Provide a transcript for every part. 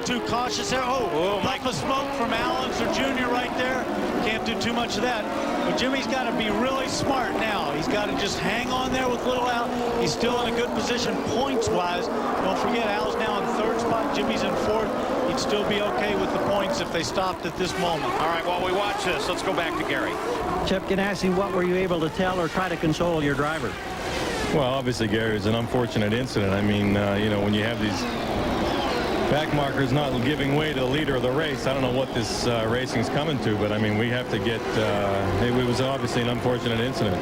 too cautious there. Oh, puff of smoke from Allenser Jr. right there. Can't do too much of that. But Jimmy's got to be really smart now. He's got to just hang on there with little Al. He's still in a good position points-wise. Don't forget, Al's now in third spot. Jimmy's in fourth. He'd still be okay with the points if they stopped at this moment. All right, while we watch this, let's go back to Gary. Chip, can I ask you, what were you able to tell or try to console your driver? Well, obviously, Gary, it was an unfortunate incident. I mean, you know, when you have these back markers not giving way to the leader of the race, I don't know what this racing is coming to, but I mean, we have to get, it was obviously an unfortunate incident.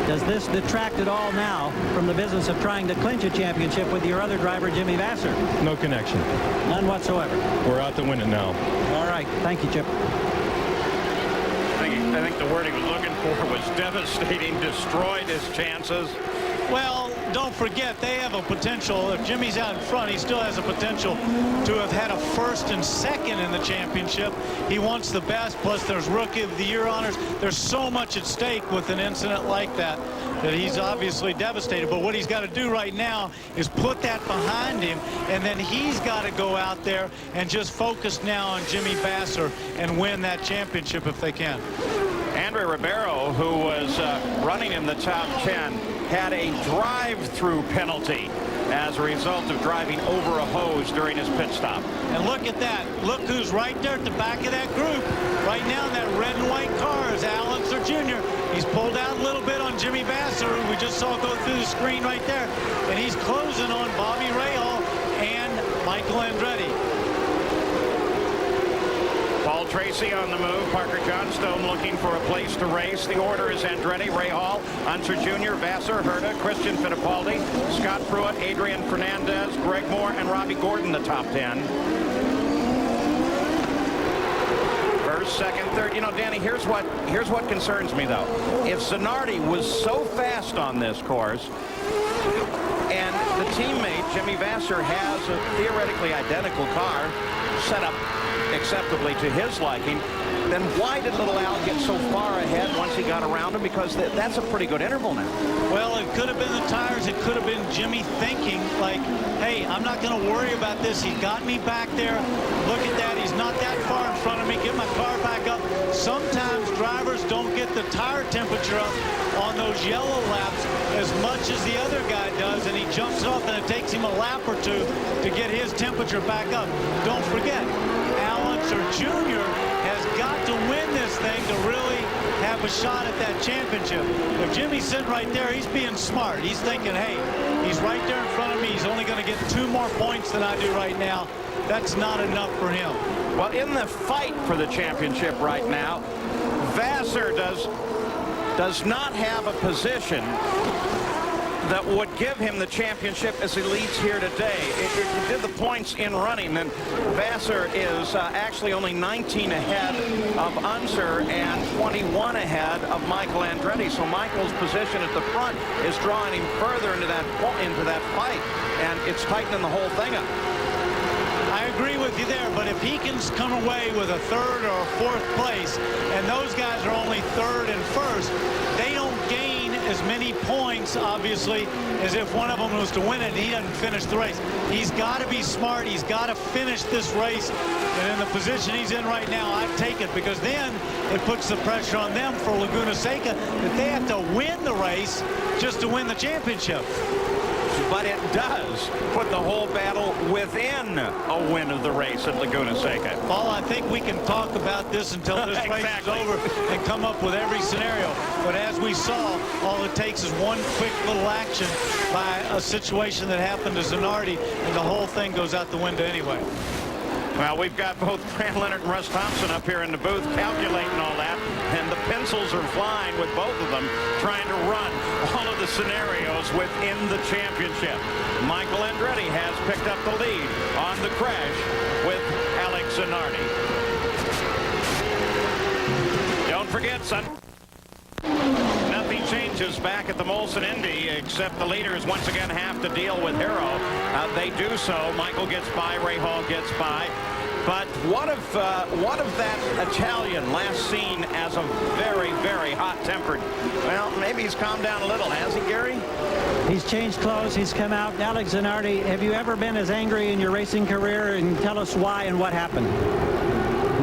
Does this detract at all now from the business of trying to clinch a championship with your other driver, Jimmy Vasser? No connection. None whatsoever. We're out to win it now. All right. Thank you, Chip. I think the word he was looking for was devastating, destroyed his chances. Well, don't forget, they have a potential. If Jimmy's out in front, he still has a potential to have had a first and second in the championship. He wants the best, plus there's Rookie of the Year honors. There's so much at stake with an incident like that he's obviously devastated. But what he's got to do right now is put that behind him, and then he's got to go out there and just focus now on Jimmy Vasser and win that championship if they can. Andre Ribeiro, who was running in the top 10, had a drive-through penalty as a result of driving over a hose during his pit stop. And look at that. Look who's right there at the back of that group. Right now, that red and white car is Allenser Jr. He's pulled out a little bit on Jimmy Vasser, who we just saw go through the screen right there. And he's closing on Bobby Rahal and Michael Andretti. Paul Tracy on the move. Parker Johnstone looking for a place to race. The order is Andretti, Rahal, Unser Jr., Vasser, Herta, Christian Fittipaldi, Scott Pruitt, Adrian Fernandez, Greg Moore, and Robbie Gordon, the top 10. First, second, third. You know, Danny, here's what concerns me, though. If Zanardi was so fast on this course, and the teammate, Jimmy Vasser, has a theoretically identical car set up acceptably to his liking, then why did little Al get so far ahead once he got around him? Because that's a pretty good interval now. Well, it could have been the tires. It could have been Jimmy thinking, like, hey, I'm not going to worry about this. He's got me back there. Look at that. He's not that far in front of me. Get my car back up. Sometimes drivers don't get the tire temperature up on those yellow laps as much as the other guy does, and he jumps off, and it takes him a lap or two to get his temperature back up. Don't forget, Allenser Jr. has got to win this thing to really have a shot at that championship. If Jimmy's sitting right there, he's being smart. He's thinking, hey, he's right there in front of me. He's only going to get 2 more points than I do right now. That's not enough for him. Well, in the fight for the championship right now, Vasser does not have a position that would give him the championship as he leads here today. If you did the points in running, then Vasser is actually only 19 ahead of Unser and 21 ahead of Michael Andretti. So Michael's position at the front is drawing him further into that fight, and it's tightening the whole thing up. I agree with you there, but if he can come away with a 3rd or a 4th place, and those guys are only 3rd and 1st, they don't gain as many points, obviously, as if one of them was to win it and he doesn't finish the race. He's got to be smart. He's got to finish this race, and in the position he's in right now, I'd take it, because then it puts the pressure on them for Laguna Seca that they have to win the race just to win the championship. But it does put the whole battle within a win of the race at Laguna Seca. Paul, I think we can talk about this until this race is over and come up with every scenario. But as we saw, all it takes is one quick little action by a situation that happened to Zanardi, and the whole thing goes out the window anyway. Well, we've got both Fran Leonard and Russ Thompson up here in the booth calculating all that, and the pencils are flying with both of them trying to run all of the scenarios within the championship. Michael Andretti has picked up the lead on the crash with Alex Zanardi. Don't forget, son. Nothing changes back at the Molson Indy, except the leaders once again have to deal with Hero. They do so. Michael gets by. Rahal gets by. But what of that Italian last seen as a very, very hot-tempered? Well, maybe he's calmed down a little, has he, Gary? He's changed clothes. He's come out. Alex Zanardi, have you ever been as angry in your racing career? And tell us why and what happened.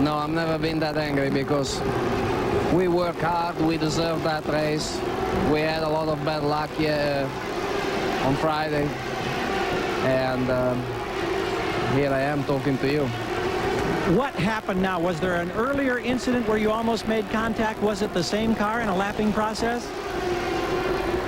No, I've never been that angry because we work hard. We deserve that race. We had a lot of bad luck on Friday. And here I am talking to you. What happened now? Was there an earlier incident where you almost made contact? Was it the same car in a lapping process?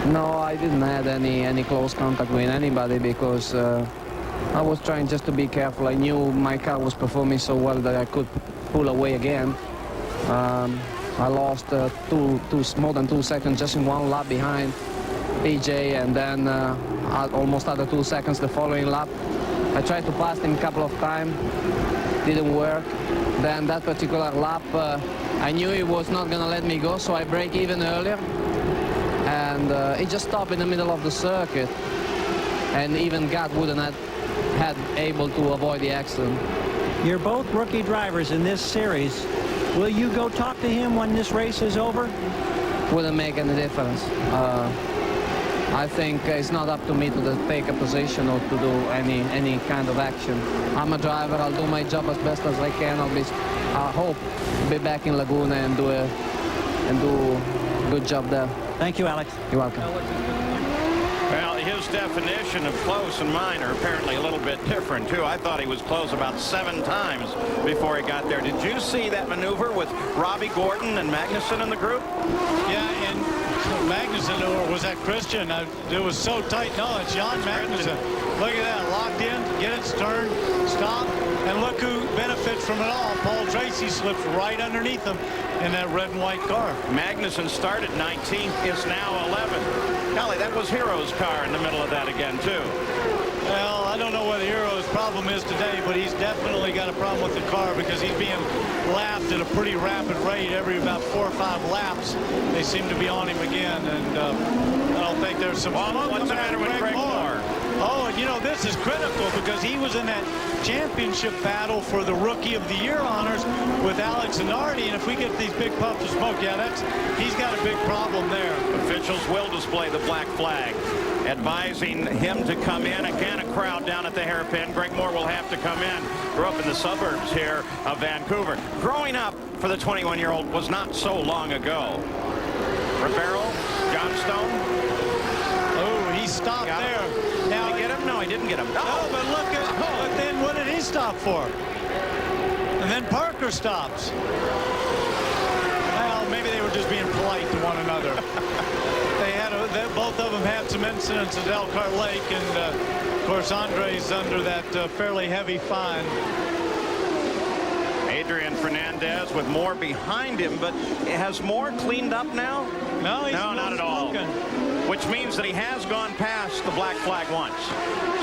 No, I didn't have any close contact with anybody because I was trying just to be careful. I knew my car was performing so well that I could pull away again. I lost more than 2 seconds just in one lap behind PJ, and then almost other 2 seconds the following lap. I tried to pass him a couple of times, didn't work. Then that particular lap, I knew he was not going to let me go, so I brake even earlier. And it just stopped in the middle of the circuit, and even God wouldn't have had able to avoid the accident. You're both rookie drivers in this series. Will you go talk to him when this race is over? Wouldn't make any difference. I think it's not up to me to take a position or to do any kind of action. I'm a driver. I'll do my job as best as I can. I hope to be back in Laguna and do a good job there. Thank you, Alex. You're welcome. Well, his definition of close and mine are apparently a little bit different, too. I thought he was close about 7 times before he got there. Did you see that maneuver with Robbie Gordon and Magnussen in the group? Yeah, and Magnussen, or was that Christian? It was so tight. No, it's Jan Magnussen. Look at that, locked in, get its turn, stop, and look who benefits from it all. Paul Tracy slips right underneath him in that red and white car. Magnussen started 19th, is now 11th. Golly, that was Hero's car in the middle of that again, too. Well, I don't know what Hero's problem is today, but he's definitely got a problem with the car because he's being lapped at a pretty rapid rate. Every about 4 or 5 laps, they seem to be on him again, and I don't think there's some... Well, what's the matter with Greg Moore? Oh, and you know, this is critical because he was in that championship battle for the Rookie of the Year honors with Alex Zanardi, and if we get these big puffs of smoke, yeah, he's got a big problem there. Officials will display the black flag, advising him to come in. Again, a crowd down at the hairpin. Greg Moore will have to come in. Grew up in the suburbs here of Vancouver. Growing up for the 21-year-old was not so long ago. Ribeiro, Johnstone. Oh, he stopped there. Now, did he get him? No, he didn't get him. No, but look at, but then what did he stop for? And then Parker stops. Well, maybe they were just being polite to one another. Both of them had some incidents at Elkhart Lake, and of course Andre's under that fairly heavy fine. Adrian Fernandez with Moore behind him, but has Moore cleaned up now? No, he's not at all. Which means that he has gone past the black flag once.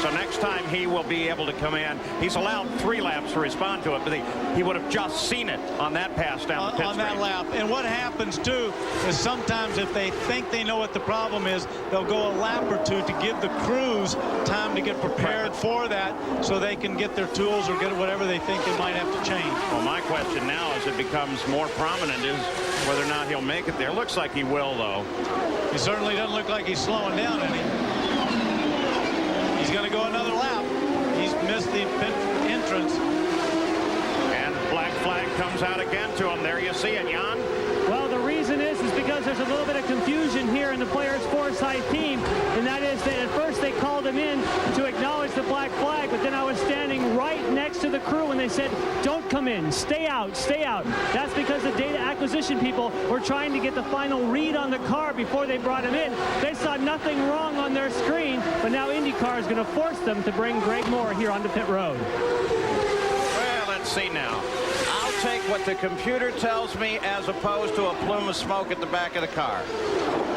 So next time he will be able to come in. He's allowed 3 laps to respond to it, but he would have just seen it on that pass down the pit on that lap. And what happens too is sometimes if they think they know what the problem is, they'll go a lap or 2 to give the crews time to get prepared for that, so they can get their tools or get whatever they think they might have to change. Well, my question now, as it becomes more prominent, is whether or not he'll make it there. Looks like he will, though. He certainly doesn't look like he's slowing down any. He's going to go another lap. He's missed the entrance. And black flag comes out again to him. There you see it, Jan. Well, the reason is because there's a little bit of confusion here in the Players Foresight team, and that is that at first they called him in to acknowledge the black flag, but then I was standing right next to the crew and they said, don't come in, stay out, stay out. That's because the data acquisition people were trying to get the final read on the car before they brought him in. They saw nothing wrong on their screen, but now IndyCar is going to force them to bring Greg Moore here onto pit road. Well, let's see now. I'll take what the computer tells me as opposed to a plume of smoke at the back of the car.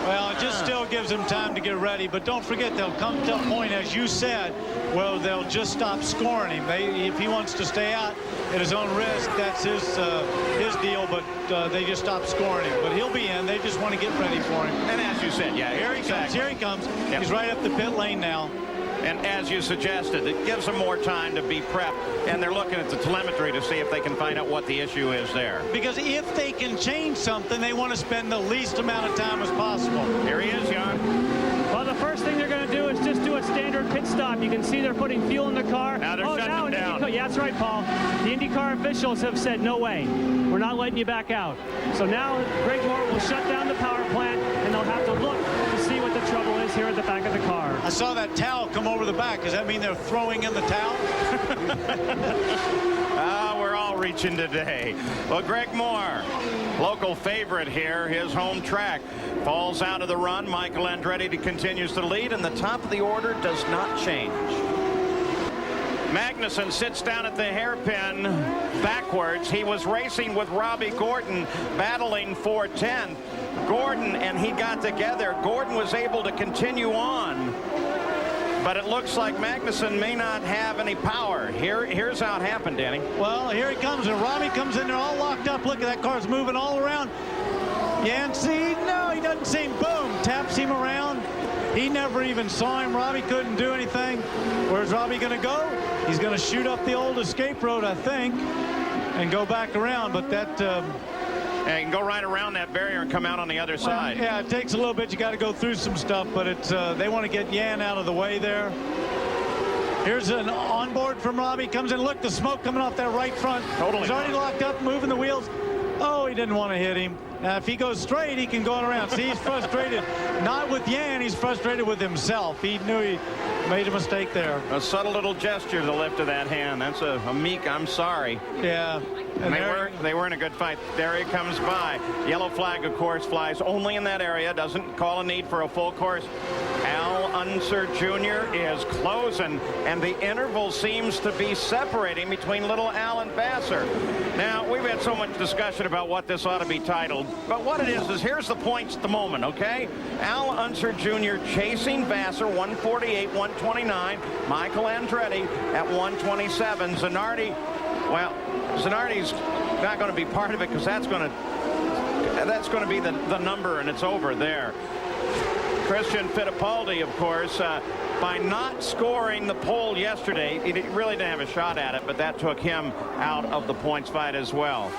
Well, it just still gives him time to get ready, but don't forget they'll come to a point, as you said, where they'll just stop scoring him. If he wants to stay out at his own risk, that's his deal, but they just stop scoring him. But he'll be in. They just want to get ready for him. And as you said, yeah, Here he comes. Here he comes. Yep. He's right up the pit lane now. And as you suggested, it gives them more time to be prepped, and they're looking at the telemetry to see if they can find out what the issue is there. Because if they can change something, they want to spend the least amount of time as possible. Here he is, Jan. Well, the first thing they're going to do is just do a standard pit stop. You can see they're putting fuel in the car. Now they're shutting him down. Yeah, that's right, Paul. The IndyCar officials have said, no way. We're not letting you back out. So now Greg Moore will shut down the power plant, and they'll have to look to see what the trouble is here at the back of the car. I saw that towel come over the back. Does that mean they're throwing in the towel? We're all reaching today. Well, Greg Moore, local favorite here, his home track, falls out of the run. Michael Andretti continues to lead, and the top of the order does not change. Magnussen sits down at the hairpin backwards. He was racing with Robbie Gordon, battling for 10th. Gordon and he got together. Gordon was able to continue on, but it looks like Magnussen may not have any power. Here's how it happened, Danny. Well, here he comes, and Robbie comes in there all locked up. Look at that car's moving all around. Yancey, no, he doesn't see him. Boom, taps him around. He never even saw him. Robbie couldn't do anything. Where's Robbie going to go? He's going to shoot up the old escape road, I think, and go back around. But that... Yeah, you can go right around that barrier and come out on the other side. Yeah, it takes a little bit. You got to go through some stuff, but it's they want to get Yan out of the way there. Here's an onboard from Robbie. Comes in. Look, the smoke coming off that right front. Totally. He's already locked up, moving the wheels. Oh, he didn't want to hit him. Now, if he goes straight, he can go around. See, he's frustrated. Not with Yan. He's frustrated with himself. He knew he made a mistake there. A subtle little gesture, the lift of that hand. That's a meek, I'm sorry. Yeah. And they were in a good fight. There he comes by. Yellow flag, of course, flies only in that area. Doesn't call a need for a full course. Al Unser Jr. is closing, and the interval seems to be separating between little Al and Vassar. Now, we've had so much discussion about what this ought to be titled, but what it is here's the points at the moment, okay? Al Unser Jr. chasing Vassar, 148, 129. Michael Andretti at 127. Zanardi, well, Zanardi's not going to be part of it because that's going to be the number, and it's over there. Christian Fittipaldi, of course, by not scoring the pole yesterday, he really didn't have a shot at it, but that took him out of the points fight as well.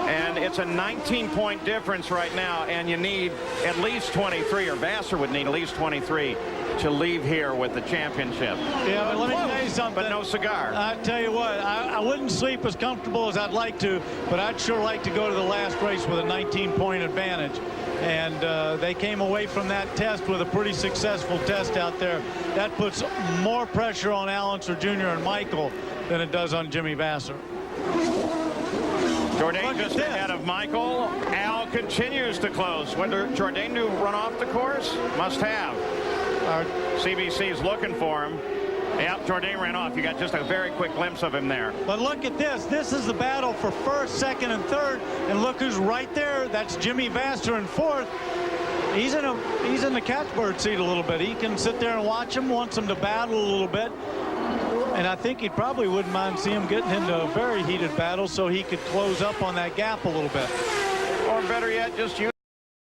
And it's a 19-point difference right now, and you need at least 23, or Vassar would need at least 23 to leave here with the championship. Yeah, but let me tell you something. But no cigar. I tell you what, I wouldn't sleep as comfortable as I'd like to, but I'd sure like to go to the last race with a 19-point advantage. And they came away from that test with a pretty successful test out there. That puts more pressure on Al Unser Jr. and Michael than it does on Jimmy Vassar. Jourdain just ahead of Michael. Al continues to close. Whether Jourdain to run off the course? Must have. Our CBC is looking for him. Yeah, Jourdain ran off. You got just a very quick glimpse of him there. But look at this. This is the battle for first, second, and third. And look who's right there. That's Jimmy Vassar in fourth. He's in the catbird seat a little bit. He can sit there and watch him, wants him to battle a little bit. And I think he probably wouldn't mind seeing him getting into a very heated battle so he could close up on that gap a little bit. Or better yet, just use